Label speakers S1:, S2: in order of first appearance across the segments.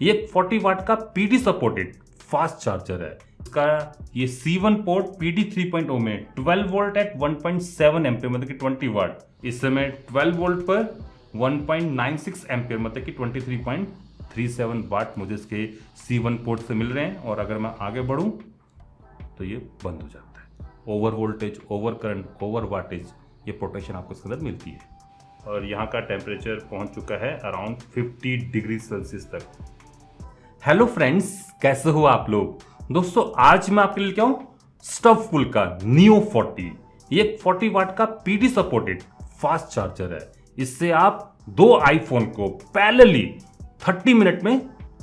S1: ये 40 वाट का PD supported fast charger है। इसका ये C1 पोर्ट PD 3.0 में 12 वोल्ट एट 1.7 एम्पियर मतलब कि 20 वाट। इस समय 12 वोल्ट पर 1.96 एम्पियर मतलब कि 23.37 वाट मुझे इसके C1 पोर्ट से मिल रहे हैं। और अगर मैं आगे बढ़ूं तो ये बंद हो जाता है। Over voltage, over current, over wattage ये प्रोटेक्शन आपको इसके अंदर मिलती है। और यहाँ का टेम्परेचर पहुंच चुका है अराउंड 50 डिग्री सेल्सियस तक। हेलो फ्रेंड्स, कैसे हो आप लोग? दोस्तों आज मैं आपके लिए क्या हूं, स्टफफुल का Neo 40। ये 40 वाट का PD सपोर्टेड फास्ट चार्जर है। इससे आप दो आईफोन को पैरेलली 30 मिनट में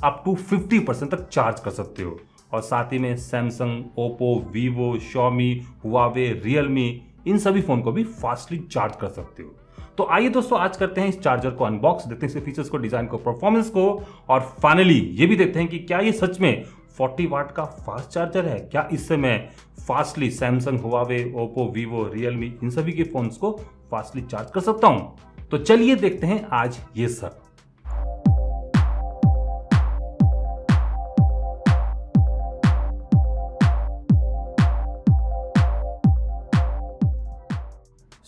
S1: अप टू 50% तक चार्ज कर सकते हो। और साथ ही में Samsung, Oppo, Vivo, Xiaomi, Huawei, Realme इन सभी फोन को भी फास्टली चार्ज कर सकते हो। तो आइए दोस्तों आज करते हैं इस चार्जर को अनबॉक्स, देखते हैं इसके फीचर्स को, डिजाइन को, परफॉर्मेंस को, और फाइनली ये भी देखते हैं कि क्या ये सच में 40 वाट का फास्ट चार्जर है। क्या इससे मैं fastly Samsung, Huawei, Oppo, Vivo, Realme इन सभी के फोन्स को फास्टली चार्ज कर सकता हूं। तो चलिए देखते हैं आज ये सब।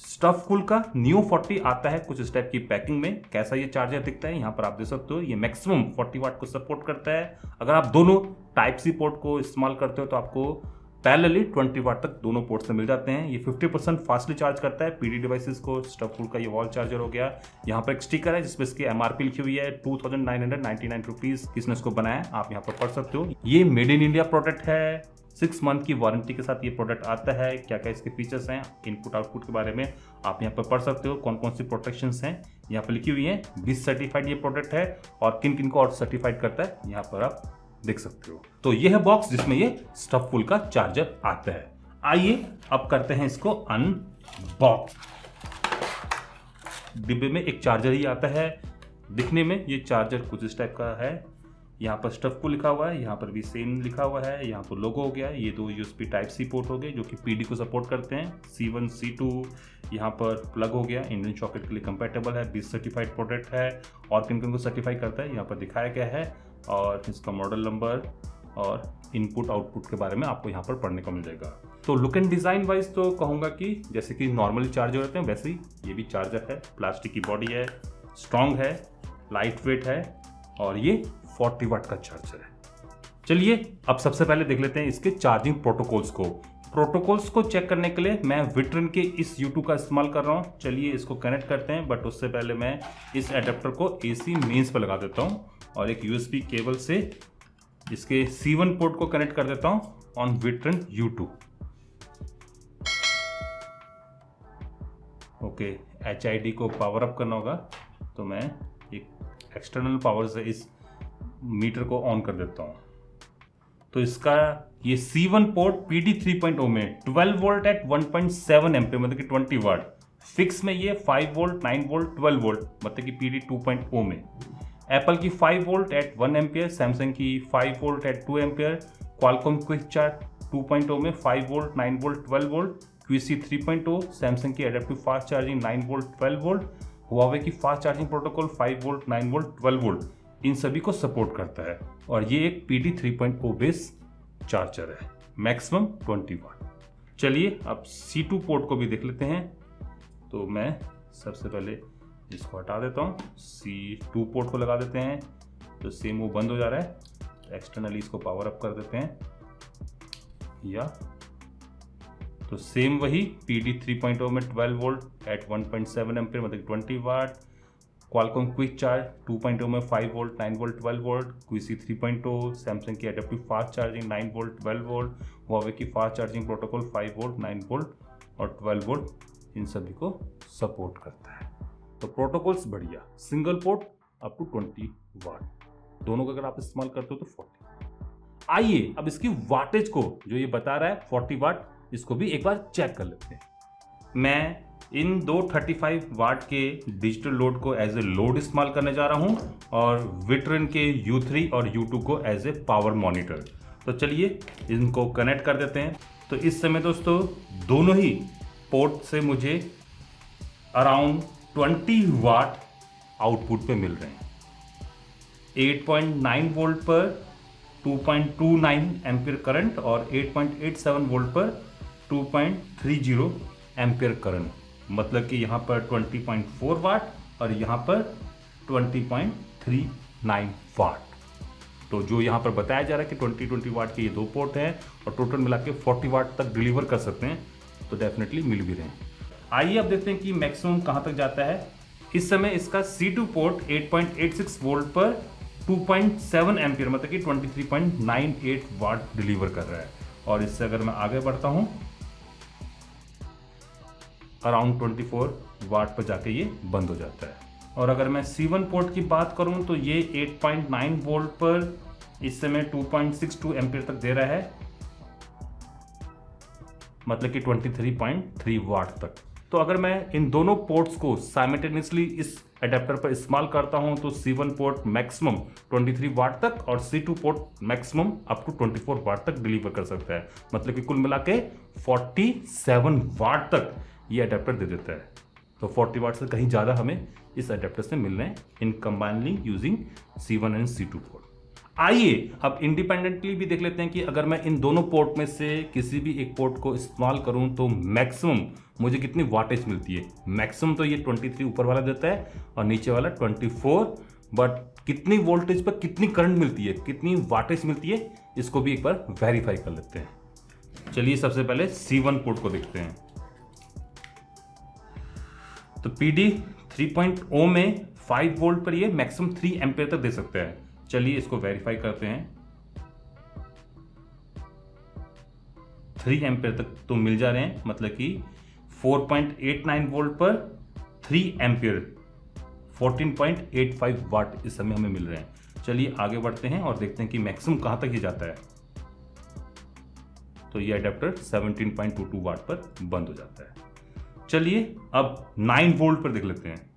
S1: स्टफफुल का Neo 40 आता है कुछ इस टाइप की पैकिंग में। कैसा ये चार्जर दिखता है यहाँ पर आप देख सकते हो। ये मैक्सिमम 40 वाट को सपोर्ट करता है। अगर आप दोनों टाइप सी पोर्ट को इस्तेमाल करते हो तो आपको पैरेलली 20 वाट तक दोनों पोर्ट से मिल जाते हैं। ये 50% फास्टली चार्ज करता है PD डिवाइसेस को। स्टफफुल का ये वॉल चार्जर हो गया। यहाँ पर एक स्टिकर है जिसमें इसकी MRP लिखी हुई है 2999 रुपीज। किसने इसको बनाया आप यहाँ पर पढ़ सकते हो। ये मेड इन इंडिया प्रोडक्ट है। 6 मंथ की वारंटी के साथ ये प्रोडक्ट आता है। क्या क्या इसके फीचर्स हैं, इनपुट आउटपुट के बारे में आप यहाँ पर पढ़ सकते हो। कौन कौन सी प्रोटेक्शंस हैं यहाँ पर लिखी हुई हैं। 20 सर्टिफाइड ये प्रोडक्ट है और किन किन को और सर्टिफाइड करता है यहाँ पर आप देख सकते हो। तो ये है बॉक्स जिसमें ये स्टफफुल का चार्जर आता है। आइए अब करते हैं इसको अनबॉक्स। डिब्बे में एक चार्जर ही आता है। दिखने में ये चार्जर कुछ इस टाइप का है। यहाँ पर स्टफफुल लिखा हुआ है, यहाँ पर भी सेम लिखा हुआ है। यहाँ पर लोगो हो गया। ये दो USB टाइप सी पोर्ट हो गए जो कि PD को सपोर्ट करते हैं। C1, C2 यहाँ पर प्लग हो गया, इंडियन सॉकेट के लिए कंपैटिबल है। 20 सर्टिफाइड प्रोडक्ट है और किन किन को सर्टिफाई करता है यहाँ पर दिखाया गया है। और इसका मॉडल नंबर और इनपुट आउटपुट के बारे में आपको यहाँ पर पढ़ने को मिल जाएगा। तो लुक एंड डिज़ाइन वाइज तो कहूँगा कि जैसे कि नॉर्मली चार्जर होते हैं वैसे ही ये भी चार्जर है। प्लास्टिक की बॉडी है, स्ट्रॉन्ग है, लाइट वेट है और ये 40 वाट का चार्जर है। चलिए अब सबसे पहले देख लेते हैं इसके चार्जिंग प्रोटोकॉल्स को। प्रोटोकॉल्स को चेक करने के लिए मैं विट्रिन के इस U2 का इस्तेमाल कर रहा हूँ। चलिए इसको कनेक्ट करते हैं, बट उससे पहले मैं इस एडेप्टर को AC मेंस पर लगा देता हूँ और एक USB केबल से इसके C1 पोर्ट को कनेक्ट कर देता हूँ ऑन विट्रिन U2। ओके, HID को पावर अप करना होगा तो मैं एक एक्सटर्नल पावर से इस मीटर को ऑन कर देता हूँ। तो इसका ये C1 पोर्ट PD 3.0 में 12 वोल्ट एट 1.7 एम्पियर मतलब कि 20 वाट। फिक्स में ये 5 वोल्ट, 9 वोल्ट, 12 वोल्ट मतलब कि PD 2.0 में। एप्पल की 5 वोल्ट एट 1 एम्पियर, सैमसंग की 5 volt at 2 ampere, Qualcomm quick charge 2.0 में 5 volt, 9 volt, 12 volt, QC 3.0, Samsung की adaptive fast charging 9 volt, 12 volt, Huawei की fast charging protocol 5 volt, 9 volt, 12 volt इन सभी को सपोर्ट करता है। और ये एक PD 3.0 बेस चार्जर है, मैक्सिमम 20 वाट। चलिए अब C2 पोर्ट को भी देख लेते हैं। तो मैं सबसे पहले इसको हटा देता हूँ, C2 पोर्ट को लगा देते हैं। तो सेम वो बंद हो जा रहा है। एक्सटर्नली इसको पावर अप कर देते हैं या तो सेम वही PD 3.0 में 12 वोल्ट एट 1.7 एम्पियर मतलब 20 वाट, क्वालकॉम क्विक चार्ज 2.0 में 5 volt, 9 volt, 12 volt, QC 3.0, Samsung की adaptive fast charging 9 volt, 12 volt, Huawei की fast charging protocol 5 volt, 9 volt और 12 वोल्ट इन सभी को सपोर्ट करता है। तो प्रोटोकॉल्स बढ़िया, सिंगल पोर्ट अप टू 20 वाट, दोनों का अगर आप इस्तेमाल करते हो तो 40। आइए अब इसकी वाटेज को जो ये बता रहा है 40 वाट, इसको भी एक बार चेक कर लेते हैं। मैं इन दो 35 वाट के डिजिटल लोड को एज ए लोड इस्तेमाल करने जा रहा हूं और विट्रिन के U3 और U2 को एज ए पावर मॉनिटर। तो चलिए इनको कनेक्ट कर देते हैं। तो इस समय दोस्तों दोनों ही पोर्ट से मुझे अराउंड 20 वाट आउटपुट पे मिल रहे हैं। 8.9 वोल्ट पर 2.29 एम्पियर करंट और 8.87 वोल्ट पर 2.30 एम्पियर करंट, मतलब कि यहाँ पर 20.4 वाट और यहाँ पर 20.39 वाट। तो जो यहाँ पर बताया जा रहा है कि 20 वाट के ये 2 पोर्ट हैं और टोटल मिला के 40 वाट तक डिलीवर कर सकते हैं, तो डेफिनेटली मिल भी रहे हैं। आइए अब देखते हैं कि मैक्सिमम कहाँ तक जाता है। इस समय इसका C2 पोर्ट 8.86 वोल्ट पर 2.7 एम्पियर मतलब कि 23.98 वाट डिलीवर कर रहा है। और इससे अगर मैं आगे बढ़ता हूँ अराउंड 24 वाट पर जाके ये बंद हो जाता है। और अगर मैं C1 पोर्ट की बात करूं तो ये 8.9 वोल्ट पर इस समय 2.62 एम्पियर तक दे रहा है, मतलब कि 23.3 वाट तक। तो अगर मैं इन दोनों पोर्ट्स को साइमल्टेनियसली इस अडेप्टर पर इस्तेमाल करता हूं तो C1 पोर्ट मैक्सिमम 23 वाट तक और C2 port maximum up to 24 watt तक डिलीवर कर सकता है, मतलब कि कुल मिला के 47 वाट तक ये अडेप्टर दे देता है। तो 40 वाट से कहीं ज़्यादा हमें इस अडेप्टर से मिल रहे हैं इन combinedly using C1 and C2 port. आइए अब इंडिपेंडेंटली भी देख लेते हैं कि अगर मैं इन दोनों पोर्ट में से किसी भी एक पोर्ट को इस्तेमाल करूं तो मैक्सिमम मुझे कितनी वाटेज मिलती है। मैक्सिमम तो ये 23 ऊपर वाला देता है और नीचे वाला 24, बट कितनी वोल्टेज पर कितनी करंट मिलती है, कितनी वाटेज मिलती है, इसको भी एक बार वेरीफाई कर लेते हैं। चलिए सबसे पहले C1 पोर्ट को देखते हैं। तो PD 3.0 में 5 वोल्ट पर ये मैक्सिमम 3 एम्पियर तक दे सकता है। चलिए इसको वेरीफाई करते हैं। 3 एम्पियर तक तो मिल जा रहे हैं, मतलब कि 4.89 वोल्ट पर 3 एम्पियर 14.85 वाट इस समय हमें मिल रहे हैं। चलिए आगे बढ़ते हैं और देखते हैं कि मैक्सिमम कहां तक ये जाता है। तो ये अडेप्टर 17.22 वाट पर बंद हो जाता है। चलिए अब 9 वोल्ट पर देख लेते हैं।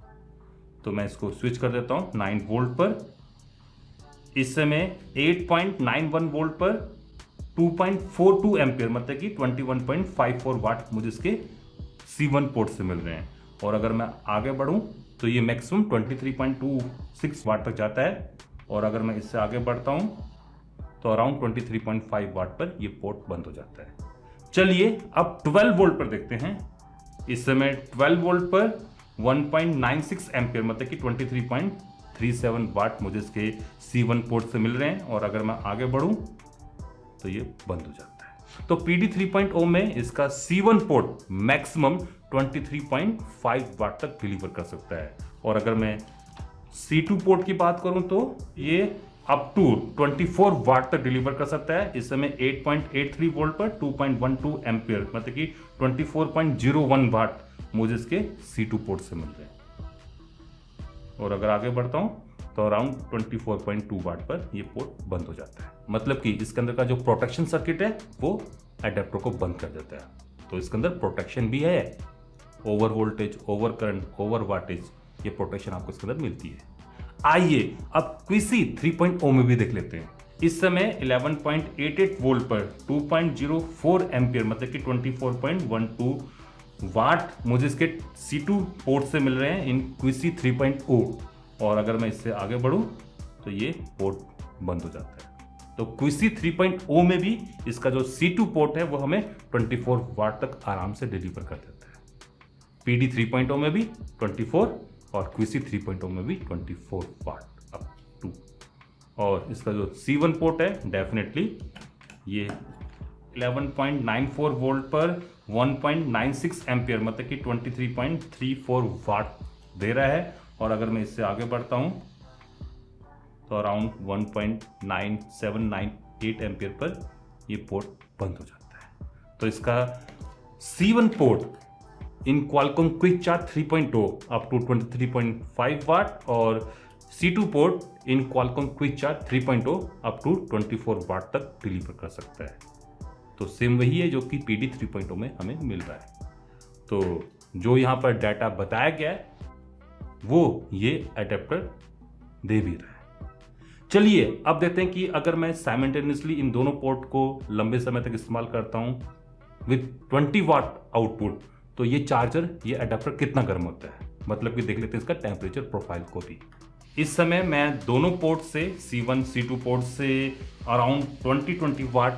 S1: तो मैं इसको स्विच कर देता हूं 9 वोल्ट पर। इस समय 8.91 वोल्ट पर 2.42 एम्पियर मतलब कि 21.54 वाट मुझे इसके C1 पोर्ट से मिल रहे हैं। और अगर मैं आगे बढ़ूं तो ये मैक्सिमम 23.26 वाट तक जाता है। और अगर मैं इससे आगे बढ़ता हूं तो अराउंड 23.5 वाट पर ये पोर्ट बंद हो जाता है। चलिए अब 12 वोल्ट पर देखते हैं। इस समय 12 वोल्ट पर 1.96 एम्पियर मतलब कि 23.37 वाट मुझे इसके C1 पोर्ट से मिल रहे हैं। और अगर मैं आगे बढ़ूं तो ये बंद हो जाता है। तो PD 3.0 में इसका C1 पोर्ट मैक्सिमम 23.5 वाट तक डिलीवर कर सकता है। और अगर मैं C2 पोर्ट की बात करूं तो ये अप टू 24 वाट तक डिलीवर कर सकता है। इस समय 8.83 वोल्ट पर 2.12 एम्पियर मतलब कि 24.01 वाट मुझे इसके C2 पोर्ट से मिल रहे हैं। और अगर आगे बढ़ता हूं तो अराउंड 24.2 वाट पर ये पोर्ट बंद हो जाता है, मतलब कि इसके अंदर का जो प्रोटेक्शन सर्किट है वो अडेप्टर को बंद कर देता है। तो इसके अंदर प्रोटेक्शन भी है, over voltage, over current, over wattage, ये प्रोटेक्शन आपको इसके अंदर मिलती है। आइए अब क्विसी 3.0 में भी देख लेते हैं। इस समय 11.88 वोल्ट पर 2.04 एम्पियर मतलब कि 24.12 वाट मुझे इसके C2 पोर्ट से मिल रहे हैं इन क्विसी 3.0। और अगर मैं इससे आगे बढ़ूं तो ये पोर्ट बंद हो जाता है। तो क्विसी 3.0 में भी इसका जो C2 पोर्ट है वो हमें 24 वाट तक आराम से डिलीवर कर देता है। PD 3.0 में भी 24 और क्विसी 3.0 में भी 24 वाट अप टू। और इसका जो C1 पोर्ट है डेफिनेटली ये 11.94 वोल्ट पर 1.96 एम्पियर मतलब कि 23.34 वाट दे रहा है। और अगर मैं इससे आगे बढ़ता हूं तो अराउंड 1.9798 एम्पियर पर ये पोर्ट बंद हो जाता है। तो इसका C1 port in Qualcomm quick charge 3.0 up to 23.5 watt और C2 port in Qualcomm quick charge 3.0 up to 24 watt तक डिलीवर कर सकता है। तो सेम वही है जो कि PD 3.0 में हमें मिल रहा है। तो जो यहाँ पर डाटा बताया गया है वो ये अडेप्टर दे भी रहा है। चलिए अब देखते हैं कि अगर मैं साइमल्टेनियसली इन दोनों पोर्ट को लंबे समय तक इस्तेमाल करता हूं विद 20 वाट आउटपुट तो ये चार्जर, ये अडेप्टर कितना गर्म होता है। मतलब कि देख लेते हैं इसका टेम्परेचर प्रोफाइल को भी। इस समय मैं दोनों पोर्ट से C1 C2 पोर्ट से अराउंड 20 वाट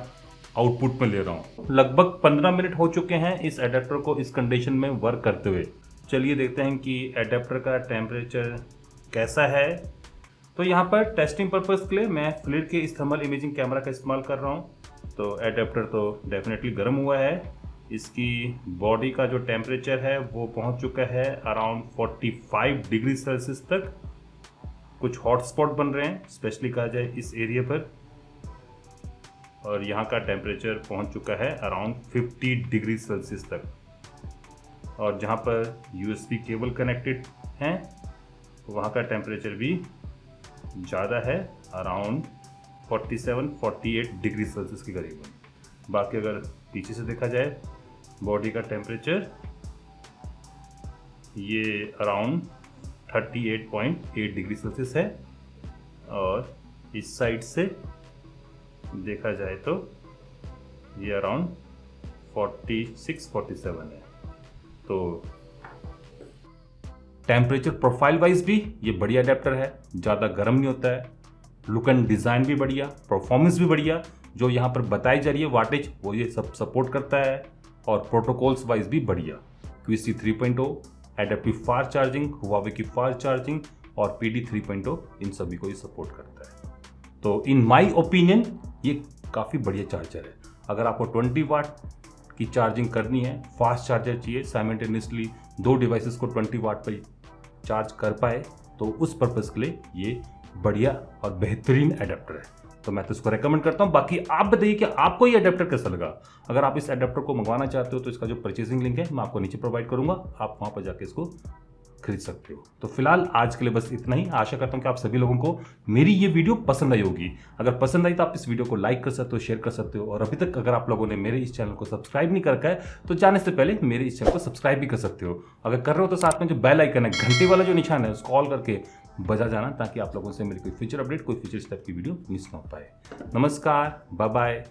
S1: आउटपुट में ले रहा हूँ। लगभग 15 मिनट हो चुके हैं इस एडेप्टर को इस कंडीशन में वर्क करते हुए। चलिए देखते हैं कि एडेप्टर का टेम्परेचर कैसा है। तो यहाँ पर टेस्टिंग पर्पज़ के लिए मैं फ्लिर के इस थर्मल इमेजिंग कैमरा का इस्तेमाल कर रहा हूँ। तो एडेप्टर तो डेफिनेटली गर्म हुआ है। इसकी बॉडी का जो टेम्परेचर है वो पहुँच चुका है अराउंड 45 डिग्री सेल्सियस तक। कुछ हॉटस्पॉट बन रहे हैं, स्पेशली कहा जाए इस एरिया पर, और यहाँ का टेम्परेचर पहुँच चुका है अराउंड 50 डिग्री सेल्सियस तक। और जहाँ पर USB केबल कनेक्टेड हैं वहाँ का टेम्परेचर भी ज़्यादा है, अराउंड 47-48 डिग्री सेल्सियस के करीबन। बाकी अगर पीछे से देखा जाए बॉडी का टेम्परेचर ये अराउंड 38.8 डिग्री सेल्सियस है, और इस साइड से देखा जाए तो ये अराउंड 46-47 है। तो टेम्परेचर प्रोफाइल वाइज भी ये बढ़िया एडेप्टर है, ज़्यादा गर्म नहीं होता है। लुक एंड डिज़ाइन भी बढ़िया, परफॉर्मेंस भी बढ़िया, जो यहाँ पर बताई जा रही है वाटेज वो ये सब सपोर्ट करता है। और प्रोटोकॉल्स वाइज भी बढ़िया, QC 3.0, adaptive fast charging, Huawei की फास्ट चार्जिंग और PD 3.0, इन सभी को ये सपोर्ट करता है। तो इन माय ओपिनियन ये काफ़ी बढ़िया चार्जर है। अगर आपको 20 वाट की चार्जिंग करनी है, फास्ट चार्जर चाहिए, साइमल्टेनियसली दो डिवाइसेस को 20 वाट पर चार्ज कर पाए, तो उस पर्पज़ के लिए ये बढ़िया और बेहतरीन एडेप्टर है। तो मैं तो इसको रेकमेंड करता हूँ। बाकी आप बताइए कि आपको ये एडेप्टर कैसा लगा। अगर आप इस एडेप्टर को मंगवाना चाहते हो तो इसका जो परचेसिंग लिंक है मैं आपको नीचे प्रोवाइड करूँगा, आप वहाँ पर जाके इसको खरीद सकते हो। तो फिलहाल आज के लिए बस इतना ही। आशा करता हूँ कि आप सभी लोगों को मेरी ये वीडियो पसंद आई होगी। अगर पसंद आई तो आप इस वीडियो को लाइक कर सकते हो, शेयर कर सकते हो, और अभी तक अगर आप लोगों ने मेरे इस चैनल को सब्सक्राइब नहीं कर रखा है तो जाने से पहले मेरे इस चैनल को सब्सक्राइब भी कर सकते हो। अगर कर रहे हो तो साथ में जो बेल आइकन है, घंटे वाला जो निशान है, उसको ऑल करके बजा जाना, ताकि आप लोगों से मेरी कोई फ्यूचर अपडेट, कोई फ्यूचर स्टेप की वीडियो मिस ना हो पाए। नमस्कार, बाय बाय।